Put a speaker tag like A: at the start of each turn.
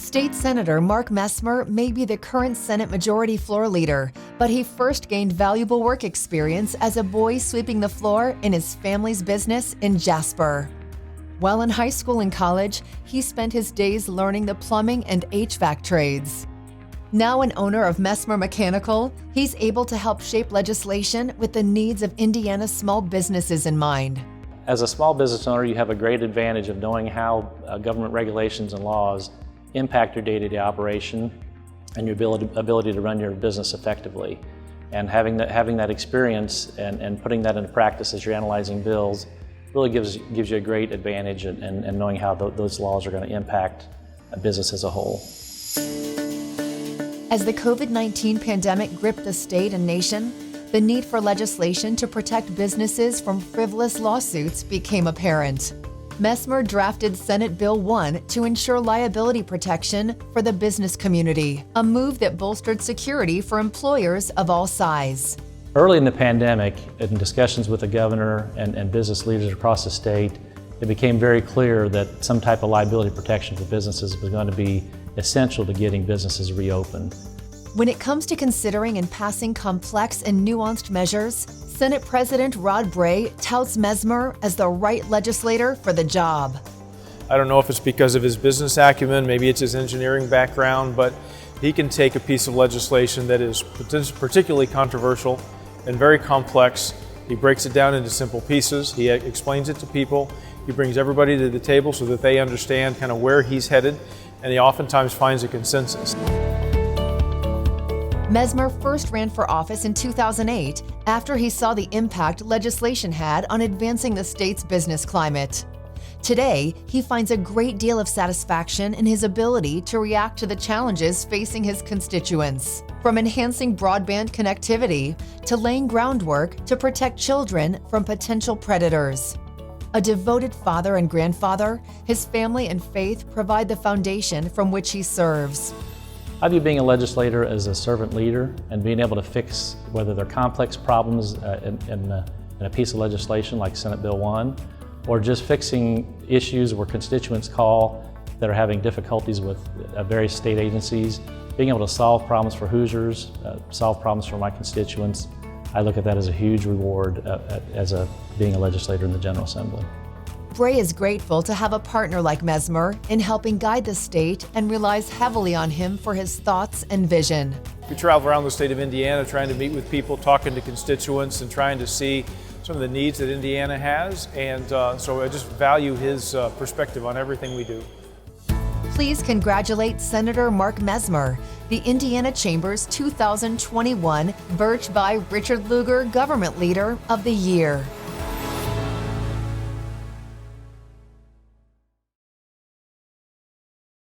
A: State Senator Mark Messmer may be the current Senate Majority Floor Leader, but he first gained valuable work experience as a boy sweeping the floor in his family's business in Jasper. While in high school and college, he spent his days learning the plumbing and HVAC trades. Now an owner of Messmer Mechanical, he's able to help shape legislation with the needs of Indiana's small businesses in mind.
B: As a small business owner, you have a great advantage of knowing how government regulations and laws impact your day-to-day operation and your ability to run your business effectively. And having that experience and putting that into practice as you're analyzing bills really gives you a great advantage in knowing how those laws are going to impact a business as a whole.
A: As the COVID-19 pandemic gripped the state and nation, the need for legislation to protect businesses from frivolous lawsuits became apparent. Messmer drafted Senate Bill 1 to ensure liability protection for the business community, a move that bolstered security for employers of all size.
B: Early in the pandemic, in discussions with the governor and business leaders across the state, it became very clear that some type of liability protection for businesses was going to be essential to getting businesses reopened.
A: When it comes to considering and passing complex and nuanced measures, Senate President Rod Bray touts Messmer as the right legislator for the job.
C: I don't know if it's because of his business acumen, maybe it's his engineering background, but he can take a piece of legislation that is particularly controversial and very complex. He breaks it down into simple pieces, he explains it to people, he brings everybody to the table so that they understand kind of where he's headed, and he oftentimes finds a consensus.
A: Messmer first ran for office in 2008 after he saw the impact legislation had on advancing the state's business climate. Today, he finds a great deal of satisfaction in his ability to react to the challenges facing his constituents, from enhancing broadband connectivity to laying groundwork to protect children from potential predators. A devoted father and grandfather, his family and faith provide the foundation from which he serves.
B: I view being a legislator as a servant leader and being able to fix whether they're complex problems in a piece of legislation like Senate Bill 1, or just fixing issues where constituents call that are having difficulties with various state agencies. Being able to solve problems for Hoosiers, solve problems for my constituents, I look at that as a huge reward being a legislator in the General Assembly.
A: Bray is grateful to have a partner like Messmer in helping guide the state and relies heavily on him for his thoughts and vision.
C: We travel around the state of Indiana trying to meet with people, talking to constituents, and trying to see some of the needs that Indiana has, and so I just value his perspective on everything we do.
A: Please congratulate Senator Mark Messmer, the Indiana Chamber's 2021 Birch Bayh-Richard Lugar Government Leader of the Year.